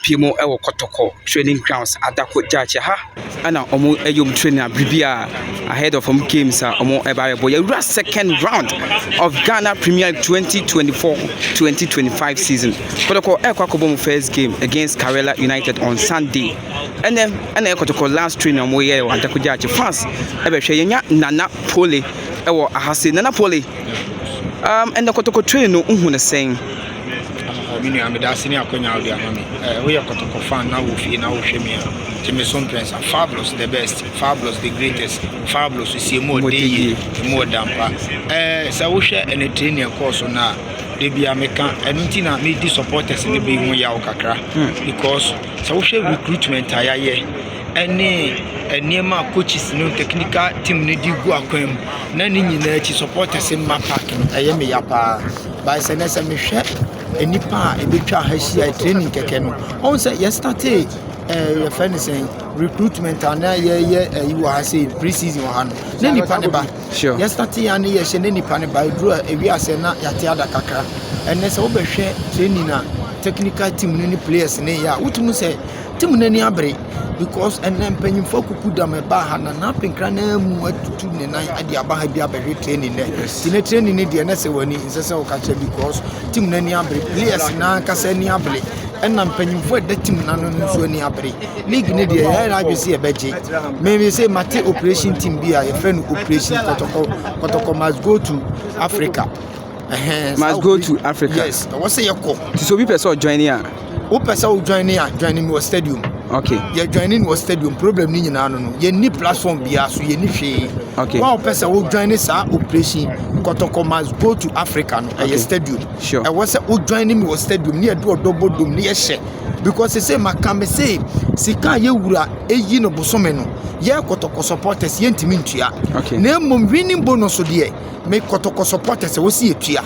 Pimo ewo Kotoko training grounds Adako Jache ha ana omo eyom training abribia ahead of games omo ebarebo ya second round of Ghana Premier League 2024-2025 season. Kotoko ekwakobo first game against Karela United on Sunday. And then Kotoko last training omo ye Adako Jache fans ebehwe yenya Nana Pole ewo ahase Nana Pole and the Kotoko training no unhu na saying Mini amedasi ni akonya audio mami we are Kotoko fan na wo fi na wo hwe me Jimmy Prince fabulous the best fabulous the greatest fabulous we see more day more dampa so wo hwe any training course na de bia meka enunti na me di supporters ni be hu ya okakra because so wo hwe recruitment ayaye eniema coaches no technical team ni di go akwam na ni nyina chi supporters ma park eye me ya pa by senese me hwe enipa ebetwa hahia training keke no on say yesterday your friend saying recruitment ana ye you are say pre-season one na nipa ne ba sure yesterday ana ye hye ne nipa ne ba dru ewi ase na yate ada kakra enne se wo behwe training na technical team ni players ne ya utumu say team na ni abre because enne mpanyimfo kukuda me ba ha na penkra na mu atutu ne nan ade aba ha bi abehwe training ne tine training ne de na se wani insese wo ka che because team na ni abre players na kasa ni abre enna mpanyimfo da team na no nso ni abre league ne de ya ra bisi e beje me say mate operation team bi a ye friend operation Kotoko must go to Africa must go to Africa. Yes, what say you call so be person join here who person join me stadium. Okay. You're joining was stadium problem ni nyina no. Ye ni platform bia so ye ni hwe. Okay. One person who join this operation Kotoko must go to Africa no okay. Stadium. Sure. I was who joining me was stadium near do double dome near share. Because they say makame say sika ye wura eyi no bosome no. Ye Kotoko supporters ye ntimi ntua. Okay. Na mom winning bonus de me Kotoko supporters wo si etua.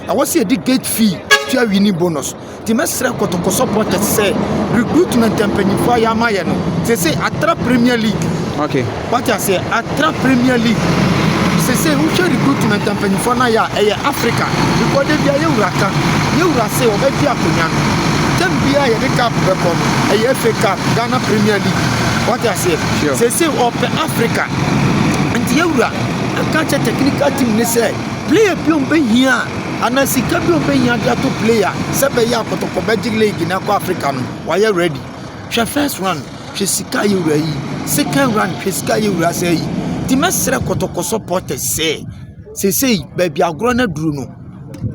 I was see the gate fee to winning bonus. The mesra Kotoko supporters say recruitment campaign for Yamaya no. They say Atra Premier League. Okay. What I say Atra Premier League. They say who should recruitment campaign for Naya Africa because they be Uraka. You say obebi akonya. Them be a cup become a FA Cup Ghana Premier League. What I say. Sure. They say open Africa. And Yura I catch a technical team they say play a pion be here. Anasika bi obenya dia to player sebe ya Kotoko Magic League na ko Africa no why you ready hwe first run hwe sika yura yi second run hwe sika yura say di mesre Kotoko supporters say baby agro na duru no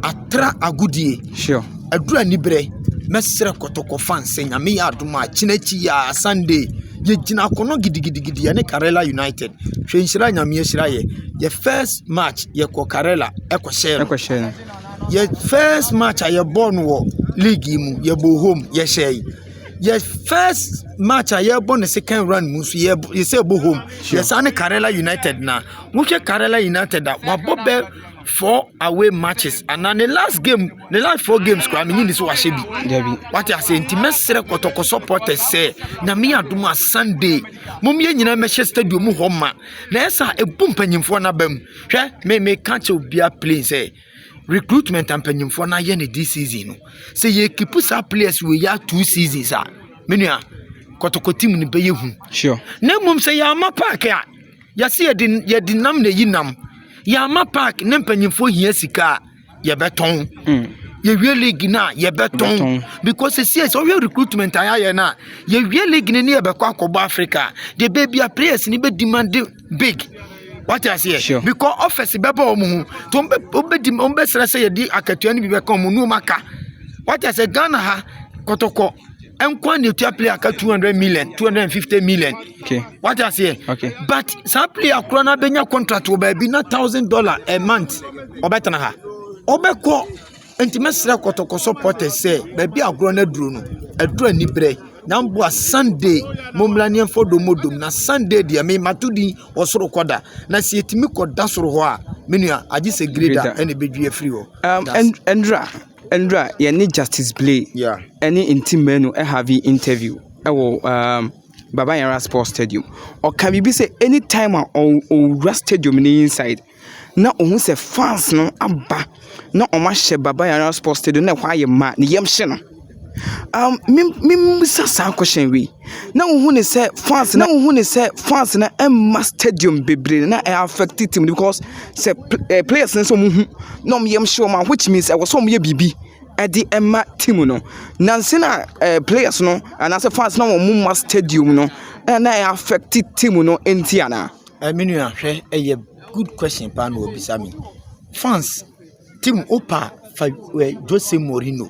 atra agudie sure adura ni bre mesre Kotoko fans nyame ya adoma chinechi ya Sunday ye jina kono gidigidi ya ne Karela United hwe nshira nyame yeshira ye first match ye ko Karela ekwoshare ye first match ye born wo league mu ye bo home ye share ye first match ye born second round mu so ye say bo home ye sa ne Karela United na wo hwe Karela United da wa bobe 4 away matches and the last 4 games kwa me nyini so wa shebi what I say intimesere Kotoko supporters say na me aduma Sunday mum ye nyina Manchester Stadium ho ma na esa ebu mpanyimfo na bam hwe me catch obia play say recruitment mpanyimfo na ye ne this season no say ye keep sa players we ya 2 seasons a menua Kotoko team ni be ye hu sure na mum say ya ma park a ya say ye dinam na yinam Yama Park nempanyimfo hia sika ye beton ye wie league na ye beton because see so we recruitment ayaye na ye wie league ni ye be kwa akobo Africa the baby players ni be demand big what I say sure. Because office be ba omu to ombe sere say ye di akatua ni bi be ka omu nu maka what I say Ghana ha Kotoko enkwa ne tua player ka 200 million 250 million okay what I say okay but some player krona benya contract wo ba bi na $1,000 a month obetana ha obekọ entimesra Kotoko supporters say ba bi agro na duro no aduro ni bre na mbo Sunday momlanian fodo modom na Sunday dia me matudi osoro koda na si etimi koda soro ho a menua agi se grader ene bedwie free ho Andra ye ni Justice Blay yeah any intimate no have interview Baba Yara Sports Stadium. Or can we say any time or stadium inside? Na ohun se fans no aba na o ma hye Baba Yara Sports Stadium na kwa ye ma ne yam hye no me sa question we na ohun ne se fans na emma stadium bebre na affect team because say players nso mu hu na o yam hye ma, which means I was some ye bibi edi emma team no nanse na players no and as fans na mu ma stadium no na affect team no entiana menu ahwe eye good question pa no obisa me fans team opa Jose Mourinho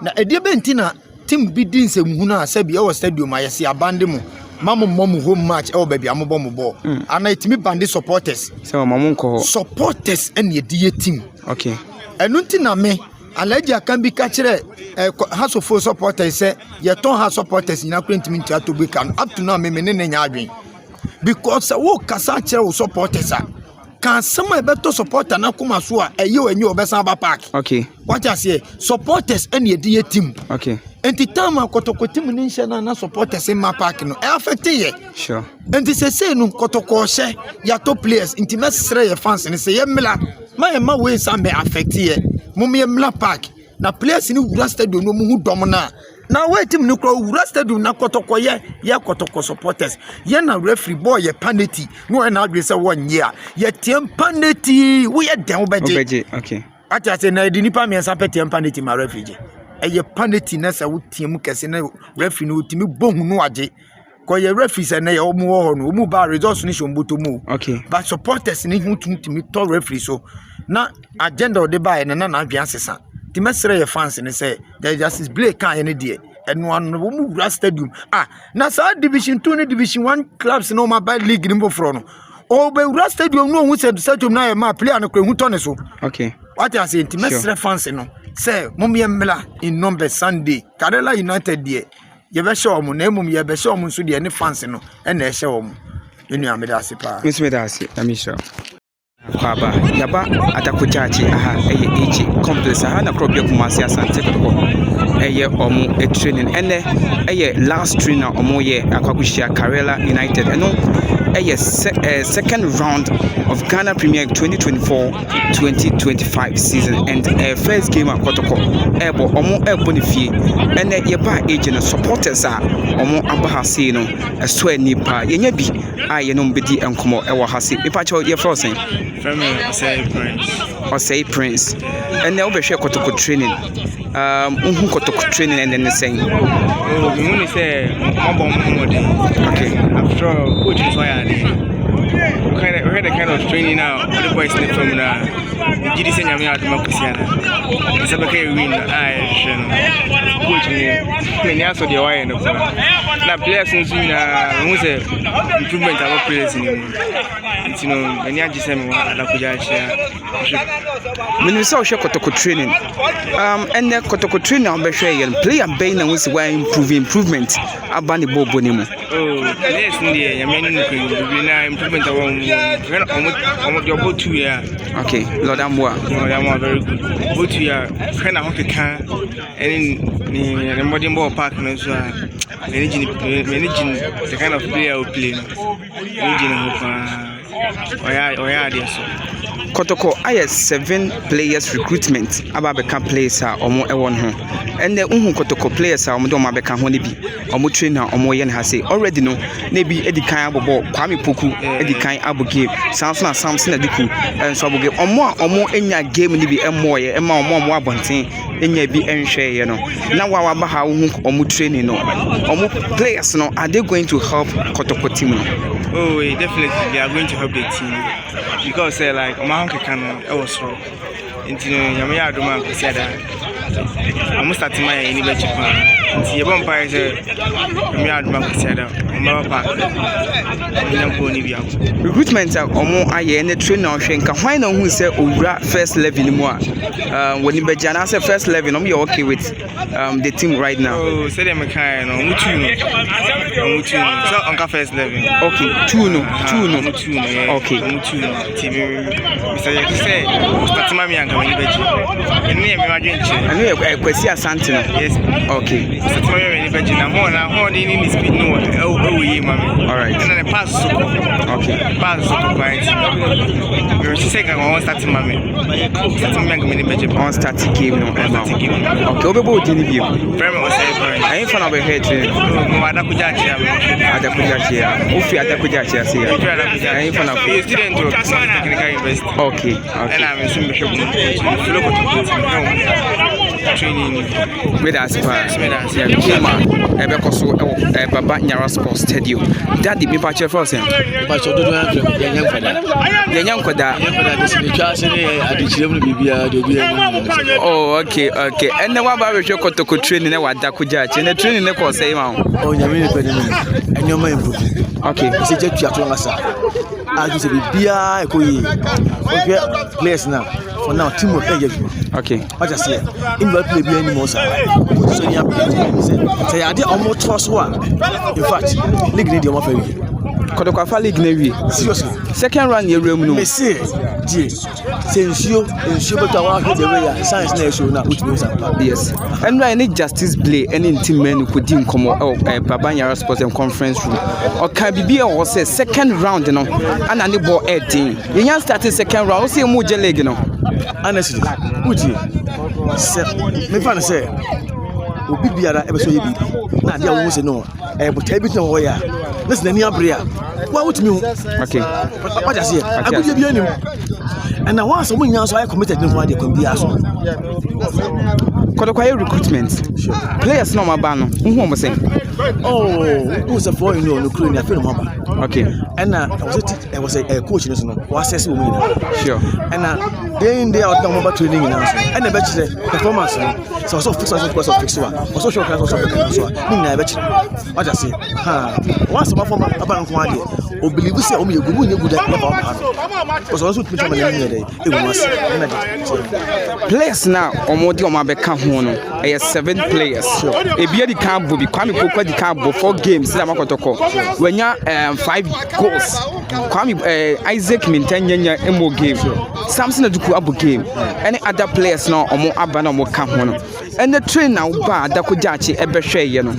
na edie bentina team bi din se muhu na asabi e wo stadium ayese abande mu mamu home match e wo baby amobọ mo ball ana itimi bande supporters so mamu nko supporters ene edie team okay enunti na me alaji akan bi ka kire house of supporters say ye ton house supporters na kwentimi ntia to be kan up to now me ne nya adwen because wo kasa kire wo supporters can some better supporter na kuma so a eyo enyi obesan ba park okay what you say supporters ene edie team okay enti time akotoko team ni nhye na supporters in ma park no e affect ye sure enti se no kotoko hye ya top players enti mesre ye fans ni se ye mla ma we sa me affect ye mum ye mla park na players ni wura stadium no mu hu dom na we team ni kro wura stadium na kotoko ye kotoko supporters ye na referee boy ye penalty no na adwe se won ye ye tiem penalty we ye den obeje okay ati say na di nipa me san petem penalty ma referee ye penalty na se wo tiem kese na referee no timi bohu no age ko ye referee se na ye omu ho no omu ba results ni shomboto mu okay but supporters ni hu timi to referee so na agenda o de ba na adwe asesa ti mesre ye fans ni say there justice Blake kan ye ne de eno anu mu wura stadium na sa division 2 ni division 1 clubs no ma by league ni mbofro no o be wura stadium no hu said stadium na ye ma player no kwehu to ne so okay what I say ti mesre fans no say mum ye mla in number Sunday Karela United de ye be show mu na mum ye be show mu so de ne fans no na e show mu enu ameda ase pa mesmeda ase amisha kwaba yaba atakujaji eye eji complex na krobia kumasi asante kotoko eye omu training ene eye last trainer omu ye akwakushia Karela United eno eye second round of Ghana Premier 2024-2025 season and first game akotoko ebo omu ebonifie ene yeba age no supporters omu abahase no eso anipa yenya bi aye no mbedi enkomo ewo hase ipacho ye frozen family Osei Prince and now be share kotoko training unhu kotoko training and then saying oh we only say okay after coach is why we had a kind of training now the boys in the film now did say nyame aduma kwesiana esa be kai win coach ni aso de why no na players nso na we say improvement about players ni you know any agisem na kuja share when we saw share kotoko training and the kotoko training on be share player bay na we say why improvement abani bobo ni mu oh players ni nyame ni ko na improvement about the about 2 year okay Lord Amwa very good both year kind of can and ni modern ball park no so managing the kind of player we play managing Kotoko I 7 players recruitment ababeka players omo ewon ho and the unhu Kotoko players omo do mabeka ho ne bi omo trainer omo ye na say already no na bi edikan abobo Kwame Poku edikan aboge Samson Adiku so aboge omo enya game ne bi emoye ema omo abonten enya bi enhwe ye no na wa ba ha unhu omo training no omo players no are they going to help Kotoko team no? Oh, definitely they are going to help the team because like Omahanke can also into Yamaya Aduma Pesada. I'm starting my any better plan. See, a vampire is a Yamaya Aduma Pesada, Mapa, recruitment are omo aye and the trainer Shenka. Why no who say Ura first level anymore? When you Bejana say first level, I'm okay with the team right now. Oh, say them a kind of Mutu. So Uncle first level. Okay, two no. Okay, Mutu. Mr. Yaki say, starting my young coming. And me, I know a question Santino. Yes. Okay. That's why I'm in I'm more than speed no. All right. And then the pass so. Okay. Pass so right. We're second one starting mommy. Starting young in the On starting game no. Okay, Obebo didn't be. Very much say. I ain't fan of a head. No, I don't Ufi Adakujachi, I see. I ain't fan of a student to technical university. Okay. And I'm in some training with us. Ebekoso Baba Nyara Sports Stadium. That the departure for him. But you don't have The young Koda. Oh, okay. And the one about your Kotoko training and what Dakujachi and the training the course same. Oh, you're and your mind. Okay, it's a jet to Angasa. I just be players now. For now, team of okay. What I say, in the play be anymore. So you have say I did almost trust one. In fact, league need your family. Kodokafa League Navy. Seriously. Second round year room no. Me say, since you but our the science nation now which means yes. And I need Justice Blay any team men who could come Baba Nyara Sports and Conference Room. Or can be or say second round no and I need ball 18. You can't start second round, say more leg no. Honestly, would you me fan say obi biara ebe so ye bi na dia wo say no but everything wo ya listen any abria why would me okay what I say I could be anim and now once someone else I committed no one they can be aso Kodokwa recruitment players no ma ba no who say oh who's a foreign no Ukraine I feel mama okay and I was a coach no was assess women sure and day in day out no training now and the bet performance so fix because of fix one also show class also so me na bet what I say once my former about nko ade o believe say o me good we good at about because also put my name here e go mas players now omodi o ma be ka ho no 7 players ebia di kan bo bi Kwame Kokwa di kan bo 4 games na makotoko wanya 5 goals Kwame Isaac Mintanyanya emo game Samson Aduku abo game any other players now omo aba na omo ka ho no and the train now ba Dakujachi ebehwe ye no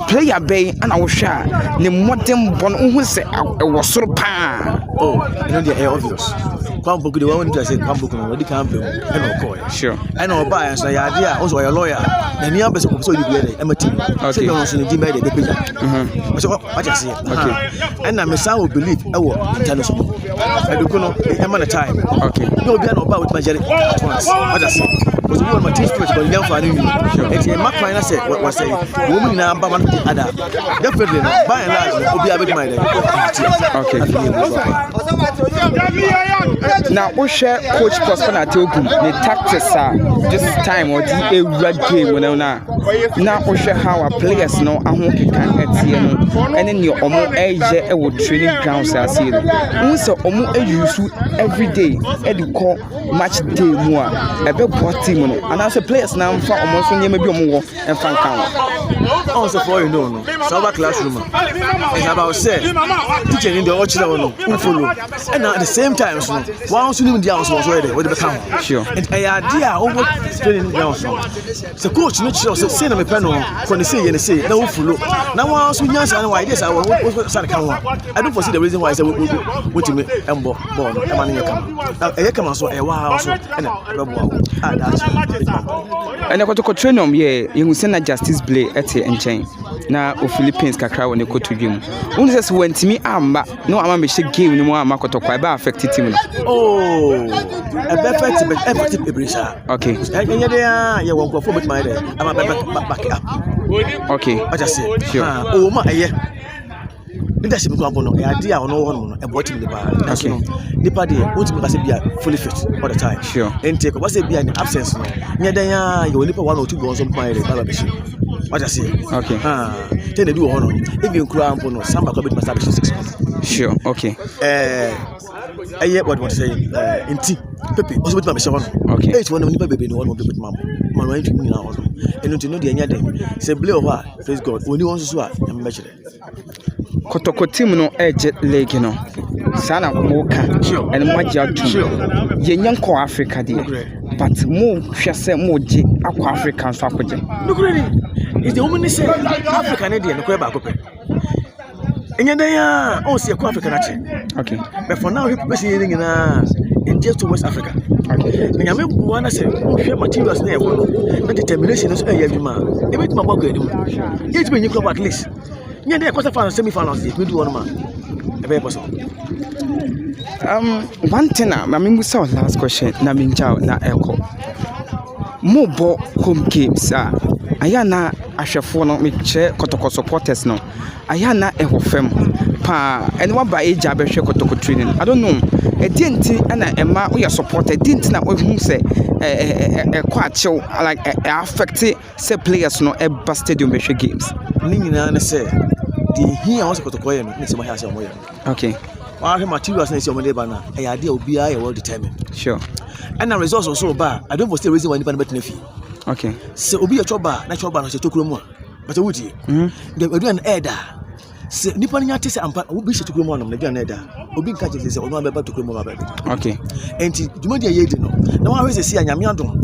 player bay ana wo hwa ne modern bon hu se wo soro pa oh you know they are obvious Kwamboku the one to say Kwamboku no di kan pem e no call sure and o ba so ya dia also your lawyer na ni am be so you be there e mati say no so ni di me dey page so what you say okay and na me say we believe e wo international Aduku no e ma na time okay no be na o ba with majere at once what you say was one my team spirit but young for you and e mark final say what say woman na ba man ada definitely no by and large obi abedi my there okay now we share coach Prosper Natogum the tactics are this time or the red game now we share how our players know ahon kan etie no and then your omo eje e wo training grounds as here we say omo use every day e dey call match day mu a e be team no and as players now fa omo so nyema bi omo wo en fan kan also for you know no so classroom is about say teaching in the watch no follow and at the same time so once you need the house was ready with the come sure and idea over training ground so coach no sure say na me pen no for the say na we follow now once you nyasa na why this I was say kan one I don't foresee the reason why I say what me embo ball e ma na come now e come so e wa house and bebo and the training here you say na Justice Blay ete enchen na o Philippines kakra woni koto dwem won say so wantimi amba no ama me she game ni mo ama kotokwa ba affect team no oh e be affect Ibrisa okay enye dey ya won kwafo bet my there ama back up okay what I say sure oh ma eye leadership ko abono e ade a ono ho no e bo team de ba that's no nipa dey want to be bia fully fit all the time sure and take what say bia in absence no nye den ya you nipa one or two go on some point there baba be what I say okay then they do ho no even kura ampo no samba ko bet must have 6 months sure okay what say inti pepe also bet ma be sure no okay eight one nipa bebe no one bet ma man wan tumi na ho eno to no de anya dem say Blay over praise God oni won so a am mechire Kotoko team no edge league no sana mo ka and magia to ye nyanko Africa dey but mo hwese mo je akwa African so akoje It's the only say Africa na dey no ko ba ko pe. Enya dan ya on see ko Africa na che. Okay. But for now people say yin na in just to West Africa. Okay. Enya me bu wana say o hwe materials na e ko no. Na determination so e ya adwuma. E be tuma gbagbo anim. Ye tuma nyi club at least. Nya dey quarter final semi finals dey do one man. E be possible. One thing I mean we saw last question na mincha na eko. Mo bo home games aya na ahwefo no me che Kotoko supporters no aya na eho fam pa ene wa ba age abehwe Kotoko training I don't know e dinti na ema we supporter dinti na we hu say kwa chew like affect say players no e ba stadium behwe games Ni nyina na say the here was Kotoko ye no ni se mo hia mo ye. Okay. Wa hwe materials na se mo dey ba na e ya dey obi a well determined. Sure. And the results also ba I don't foresee reason why anybody bet na fi. Okay. Se obi ya choba na choba no se tokuro mu a but wuti the aduan elder se nipa nya te se ampa obi se tokuro mu no na aduan elder obi nka je se ono abeba tokuro mu abeba. Okay. Enti dwuma dia ye di no na wa hwe se si anyame adom.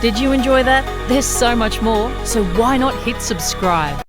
Did you enjoy that? There's so much more, so why not hit subscribe?